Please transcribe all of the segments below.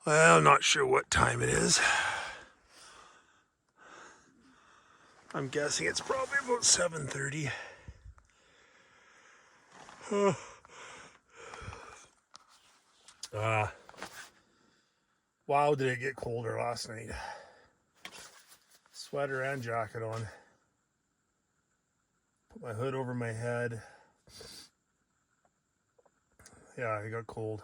Well, I'm not sure what time it is. I'm guessing it's probably about 7:30. Uh, wow, did it get colder last night. Sweater and jacket on. Put my hood over my head. Yeah, it got cold.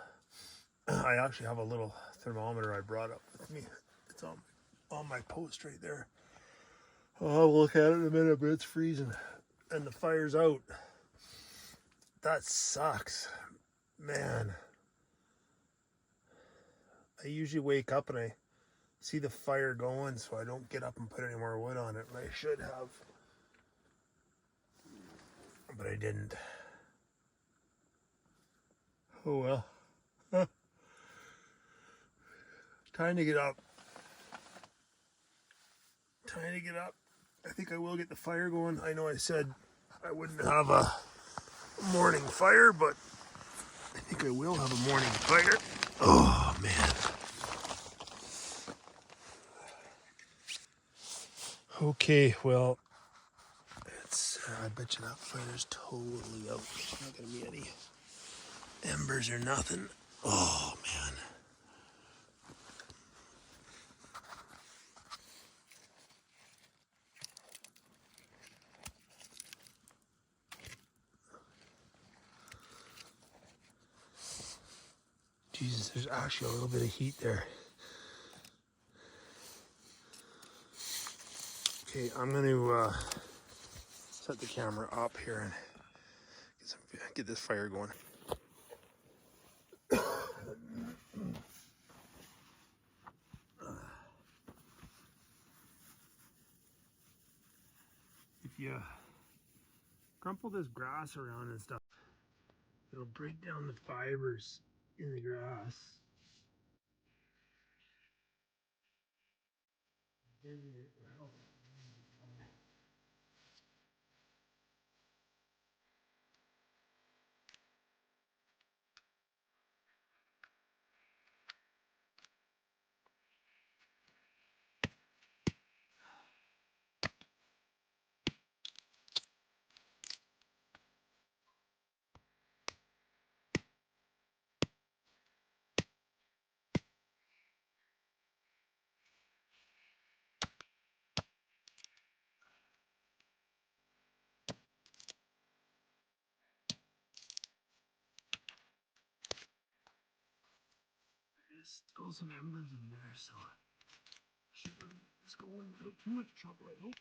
I actually have a little thermometer I brought up with me. It's on my post right there. I'll look at it in a minute, but it's freezing. And the fire's out. That sucks. Man. I usually wake up and I see the fire going, so I don't get up and put any more wood on it. And I should have. But I didn't. Oh well. Time to get up. Time to get up. I think I will get the fire going. I know I said I wouldn't have a morning fire, but I think I will have a morning fire. Oh, man. Okay, well, I bet you that fire's totally out. There's not going to be any embers or nothing. Oh, man. Jesus, there's actually a little bit of heat there. Okay, I'm going to set the camera up here and get this fire going. If you crumple this grass around and stuff, it'll break down the fibers in the grass. There's still some embers in there, so it's going without too much trouble, I hope.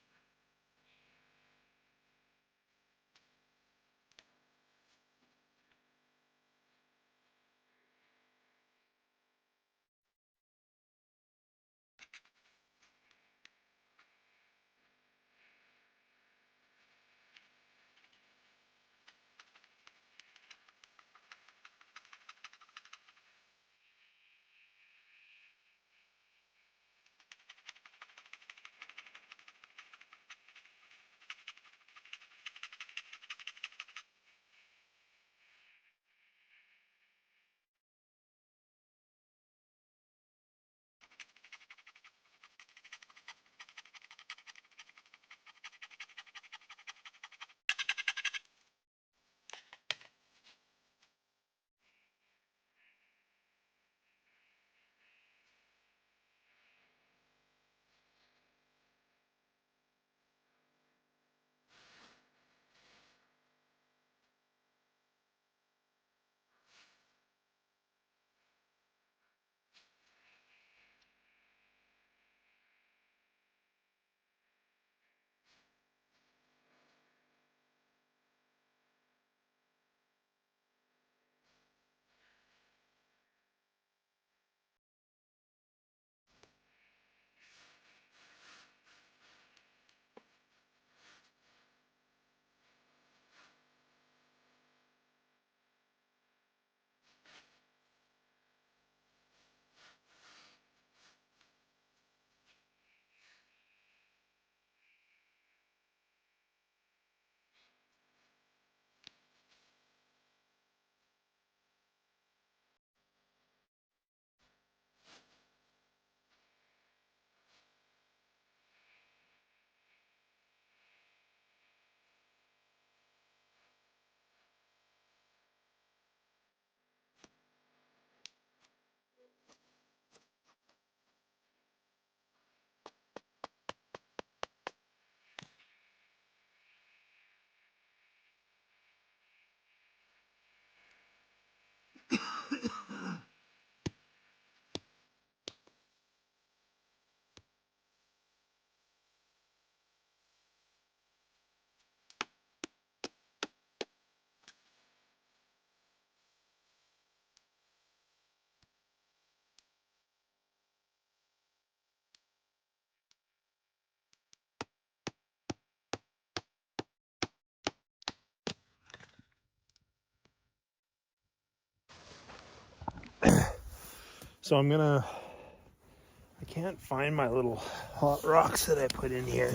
So I can't find my little hot rocks that I put in here.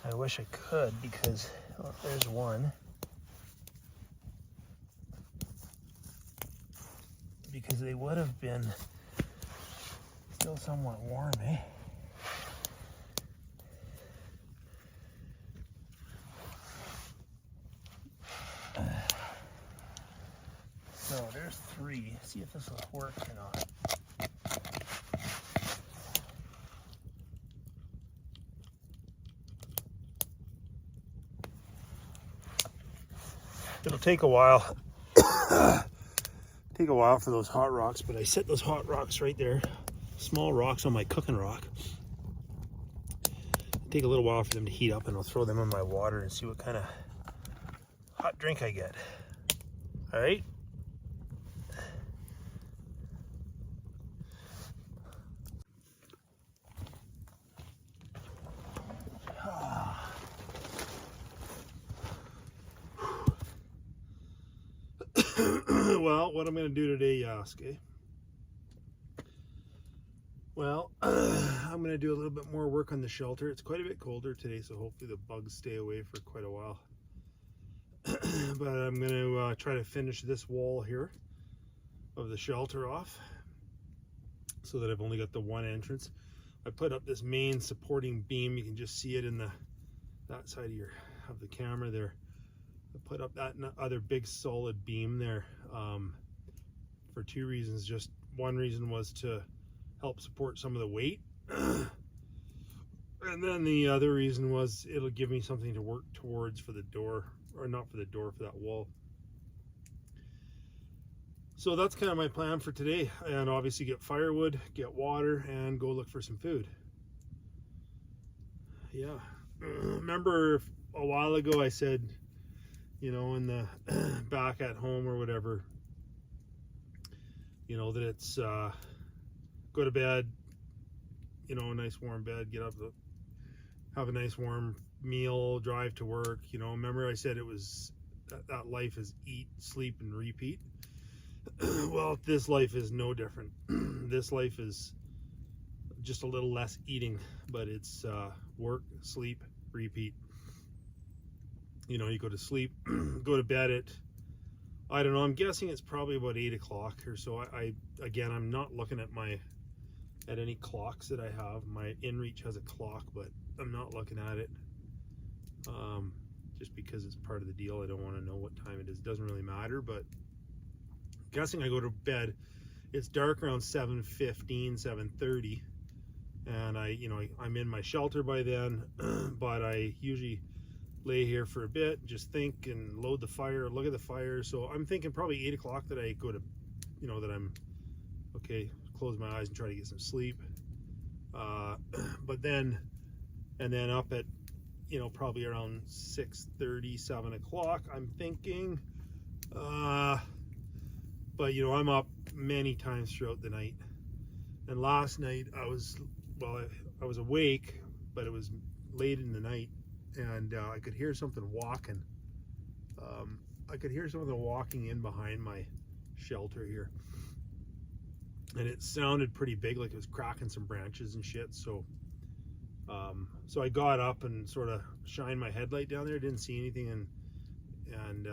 I wish I could, because there's one. Because they would have been still somewhat warm, eh? So there's 3. See if this will work or not. It'll take a while. Take a while for those hot rocks, but I set those hot rocks right there, small rocks on my cooking rock. It'll take a little while for them to heat up, and I'll throw them in my water and see what kind of hot drink I get. All right. Well, what I'm going to do today, Yasuke? Well, I'm going to do a little bit more work on the shelter. It's quite a bit colder today, so hopefully the bugs stay away for quite a while. But I'm going to try to finish this wall here of the shelter off, so that I've only got the one entrance. I put up this main supporting beam. You can just see it in that side of the camera there. I put up that other big solid beam there for 2 reasons. Just one reason was to help support some of the weight, and then the other reason was it'll give me something to work towards for the door, or not for the door, for that wall. So that's kind of my plan for today, and obviously get firewood, get water, and go look for some food. Yeah, remember a while ago I said, you know, in the back at home or whatever, you know, that it's go to bed, you know, a nice warm bed, get up, have a nice warm meal, drive to work. You know, remember I said it was that life is eat, sleep, and repeat. Well, this life is no different. This life is just a little less eating, but it's work, sleep, repeat. You know, you go to sleep, go to bed at, I don't know, I'm guessing it's probably about 8 o'clock or so. Again, I'm not looking at any clocks that I have. My InReach has a clock, but I'm not looking at it, just because it's part of the deal. I don't want to know what time it is. It doesn't really matter, but I'm guessing I go to bed. It's dark around 7:15, 7:30, and I'm in my shelter by then, but I usually lay here for a bit, just think and load the fire, look at the fire. So I'm thinking probably 8 o'clock that I go to, you know, that I'm okay, close my eyes and try to get some sleep. But then up at, you know, probably around 6:30, 7 o'clock, I'm thinking. But you know, I'm up many times throughout the night. And last night I was awake, but it was late in the night, and I could hear something walking. I could hear something walking in behind my shelter here, and it sounded pretty big, like it was cracking some branches and shit. So I got up and sort of shined my headlight down there. Didn't see anything, and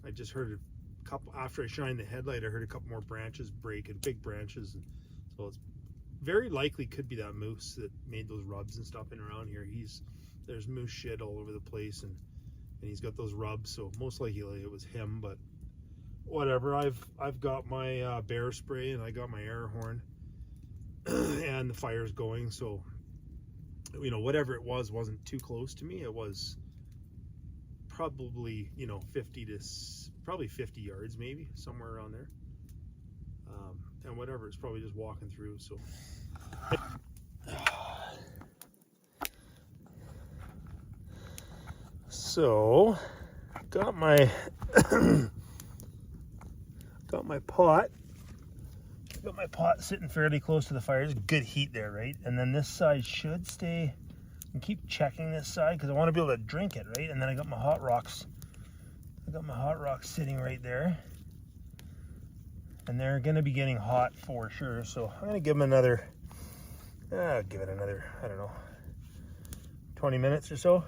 I just heard a couple. After I shined the headlight, I heard a couple more branches breaking, big branches. And so it's very likely could be that moose that made those rubs and stuff in around here. There's moose shit all over the place, and he's got those rubs, so most likely it was him. But whatever, I've got my bear spray, and I got my air horn, and the fire's going. So, you know, whatever it was wasn't too close to me. It was probably, you know, 50 yards, maybe somewhere around there. And whatever, it's probably just walking through. So got my pot. Got my pot sitting fairly close to the fire. There's good heat there, right? And then this side should stay. And keep checking this side because I want to be able to drink it, right? And then I got my hot rocks. I got my hot rocks sitting right there. and they're gonna be getting hot for sure. So I'm gonna give them another, give it another, I don't know, 20 minutes or so,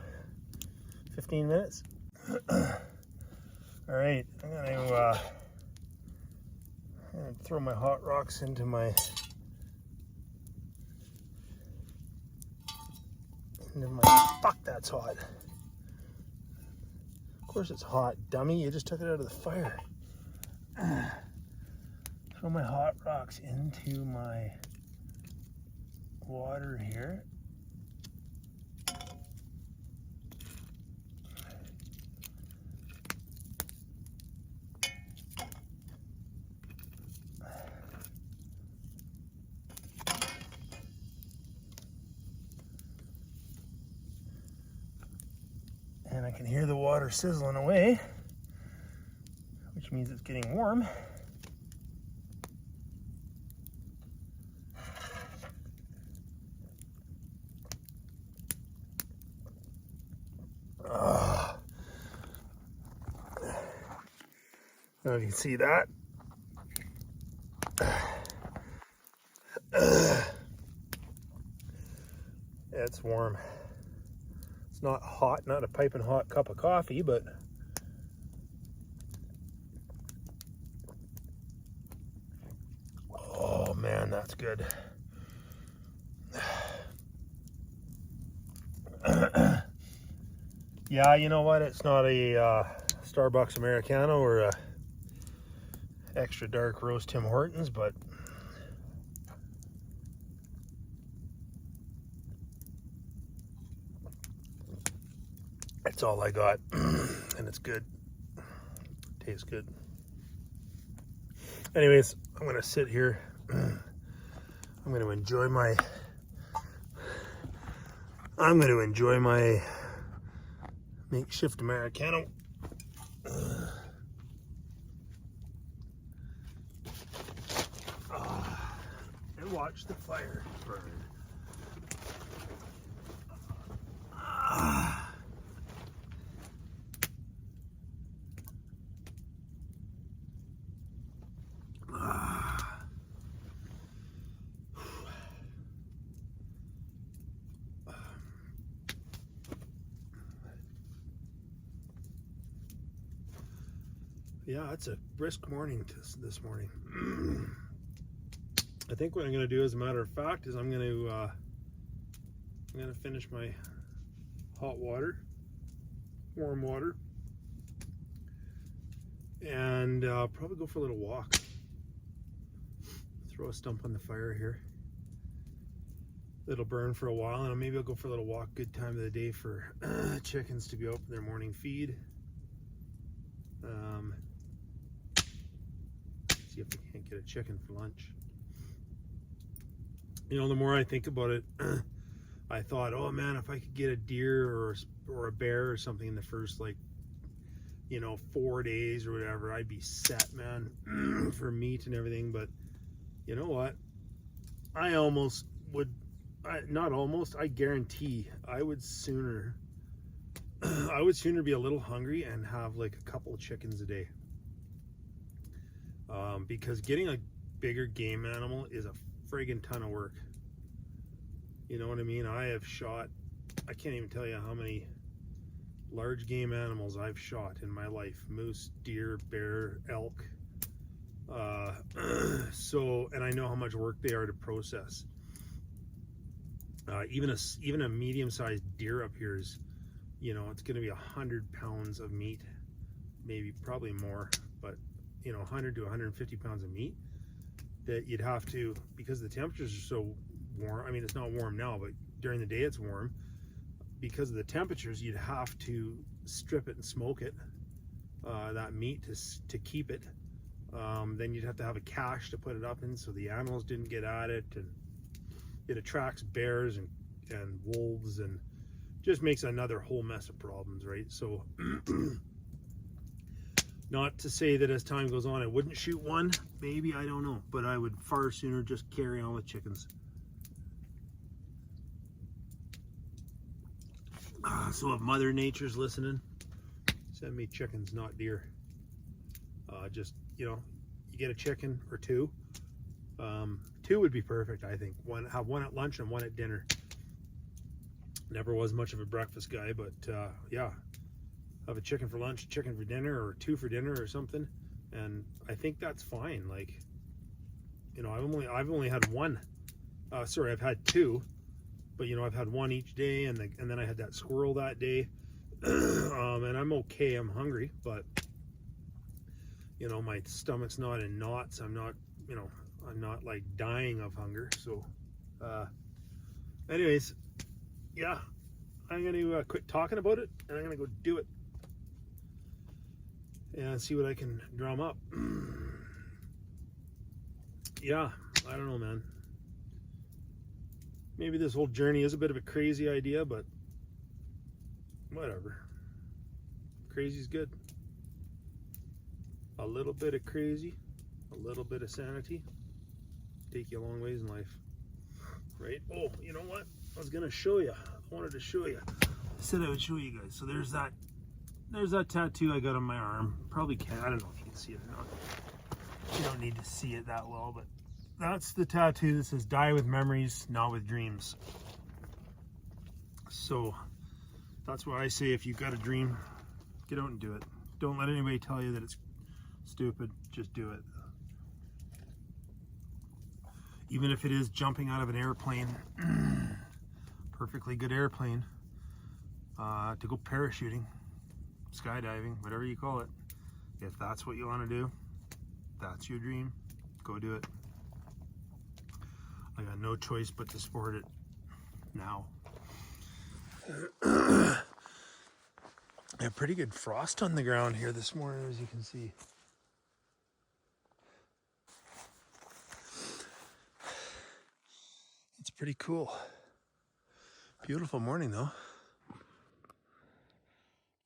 15 minutes. All right, I'm gonna throw my hot rocks into my fuck, that's hot. Of course it's hot, dummy. You just took it out of the fire. Throw my hot rocks into my water here. And I can hear the water sizzling away, which means it's getting warm. Now you can see that. It's warm. It's not hot, not a piping hot cup of coffee, but oh man, that's good. Yeah, you know what? It's not a Starbucks Americano or a extra dark roast Tim Hortons, but that's all I got, and it's good. Tastes good. Anyways, I'm gonna sit here. I'm gonna enjoy my makeshift Americano. And watch the fire burn. Yeah, it's a brisk morning this morning. I think what I'm going to do, as a matter of fact, is I'm going to finish my hot water, warm water, and probably go for a little walk. Throw a stump on the fire here. It'll burn for a while, and maybe I'll go for a little walk. Good time of the day for chickens to be out for their morning feed. See if I can't get a chicken for lunch. You know, the more I think about it, I thought, oh man, if I could get a deer or a bear or something in the first, 4 days or whatever, I'd be set, man, for meat and everything. But you know what? I guarantee I would sooner be a little hungry and have like a couple of chickens a day. Because getting a bigger game animal is a friggin' ton of work. You know what I mean? I can't even tell you how many large game animals I've shot in my life. Moose, deer, bear, elk. And I know how much work they are to process. Even a medium-sized deer up here is, it's going to be 100 pounds of meat, probably more, but 100 to 150 pounds of meat that you'd have to, because the temperatures are so warm. I mean, it's not warm now, but during the day it's warm. Because of the temperatures, you'd have to strip it and smoke it, that meat, to keep it. Then you'd have to have a cache to put it up in so the animals didn't get at it, and it attracts bears and wolves and just makes another whole mess of problems, right? So not to say that as time goes on I wouldn't shoot one, maybe, I don't know, but I would far sooner just carry on with chickens. So if Mother Nature's listening, send me chickens, not deer. You get a chicken or two. Two would be perfect, I think. Have one at lunch and one at dinner. Never was much of a breakfast guy, but yeah, have a chicken for lunch, chicken for dinner, or two for dinner or something, and I think that's fine. Like, you know, I've only had one. Sorry, I've had two, but you know, I've had one each day, and then I had that squirrel that day, and I'm okay. I'm hungry, but you know, my stomach's not in knots. I'm not, you know, I'm not like dying of hunger. So, anyways, yeah, I'm going to quit talking about it, and I'm going to go do it and see what I can drum up. Yeah, I don't know, man. Maybe this whole journey is a bit of a crazy idea, but whatever. Crazy's good. A little bit of crazy, a little bit of sanity, take you a long ways in life, right? Oh, you know what? I was gonna show you. I wanted to show you. I said I would show you guys. So there's that tattoo I got on my arm. Probably can't. I don't know if you can see it or not. You don't need to see it that well, but that's the tattoo that says "Die with memories, not with dreams." So that's why I say, if you've got a dream, get out and do it. Don't let anybody tell you that it's stupid. Just do it. Even if it is jumping out of an airplane, perfectly good airplane, to go parachuting, skydiving, whatever you call it. If that's what you want to do, that's your dream, go do it. I got no choice but to support it now. I have pretty good frost on the ground here this morning, as you can see. It's pretty cool. Beautiful morning though.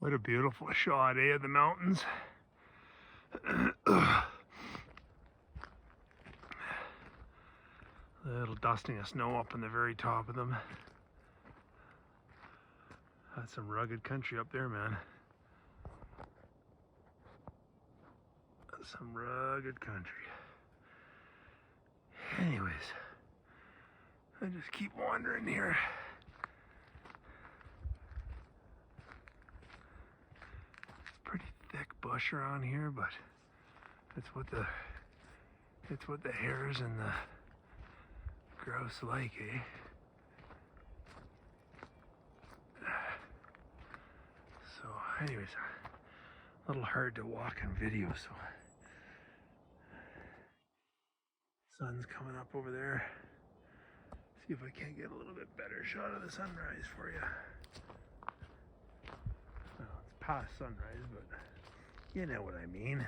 What a beautiful shot, eh, of the mountains. A little dusting of snow up on the very top of them. That's some rugged country up there, man. That's some rugged country. Anyways, I just keep wandering here. Pretty thick bush around here, but it's what the hares and the grouse like, eh? So anyways, a little hard to walk in video, so sun's coming up over there. See if I can't get a little bit better shot of the sunrise for you. Well, it's past sunrise, but you know what I mean.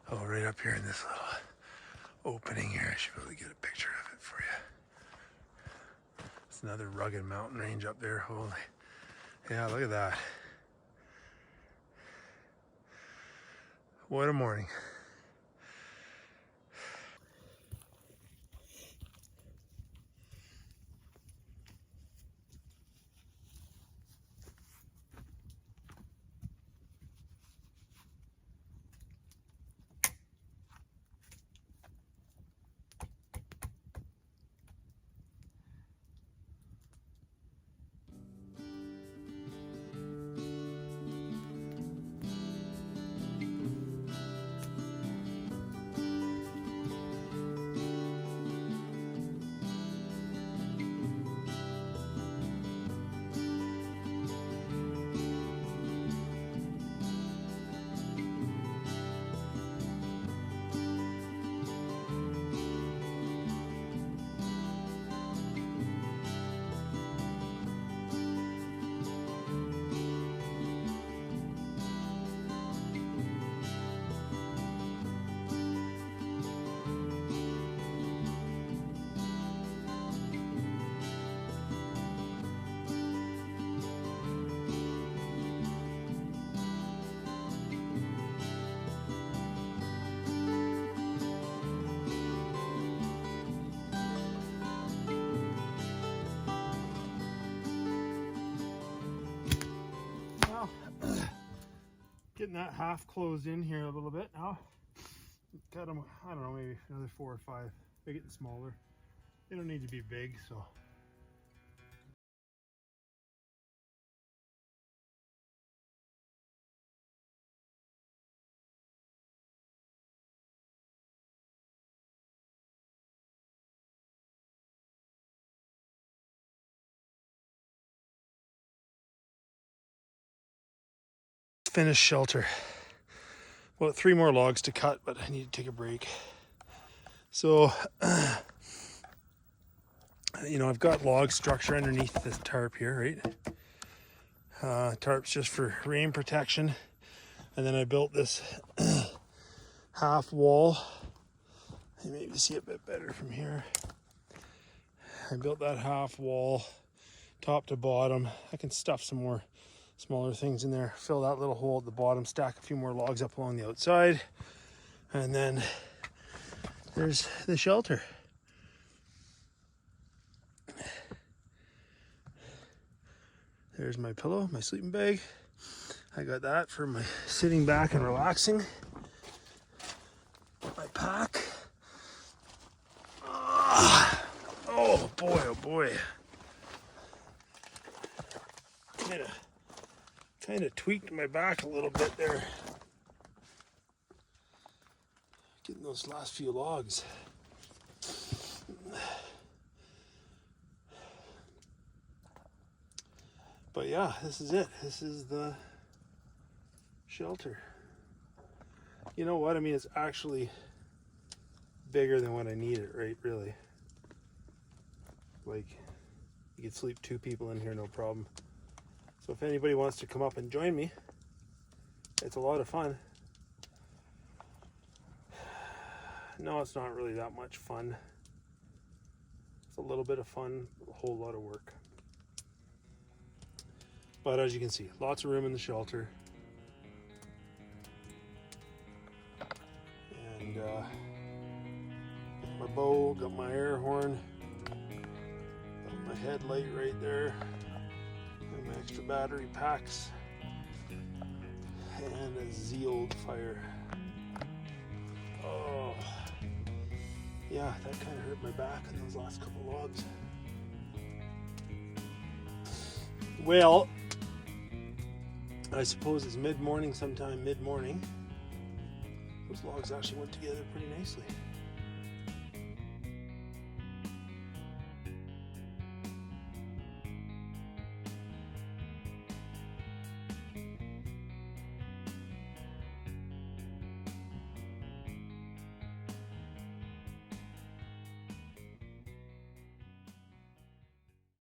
Oh, right up here in this little opening here, I should be able to get a picture of it for you. It's another rugged mountain range up there. Holy, yeah, look at that. What a morning. Getting that half closed in here a little bit now. Got them, I don't know, maybe another 4 or 5. They're getting smaller. They don't need to be big, so. Finished shelter. About 3 more logs to cut, but I need to take a break. So, you know, I've got log structure underneath this tarp here, right? Tarp's just for rain protection. And then I built this half wall. You maybe see it a bit better from here. I built that half wall, top to bottom. I can stuff some more smaller things in there, fill that little hole at the bottom, stack a few more logs up along the outside, and then there's the shelter. There's my pillow, my sleeping bag. I got that for my sitting back and relaxing. My pack. Oh boy, oh boy. Kind of tweaked my back a little bit there. Getting those last few logs. But yeah, this is it. This is the shelter. You know what? I mean, it's actually bigger than what I need it, right? Really. Like, you could sleep 2 people in here, no problem. So if anybody wants to come up and join me, it's a lot of fun. No, it's not really that much fun. It's a little bit of fun, a whole lot of work. But as you can see, lots of room in the shelter. And got my bow, got my air horn, got my headlight right there. My extra battery packs and a Z-old fire. Oh yeah, that kind of hurt my back in those last couple logs. Well, I suppose it's mid-morning, sometime mid-morning. Those logs actually went together pretty nicely.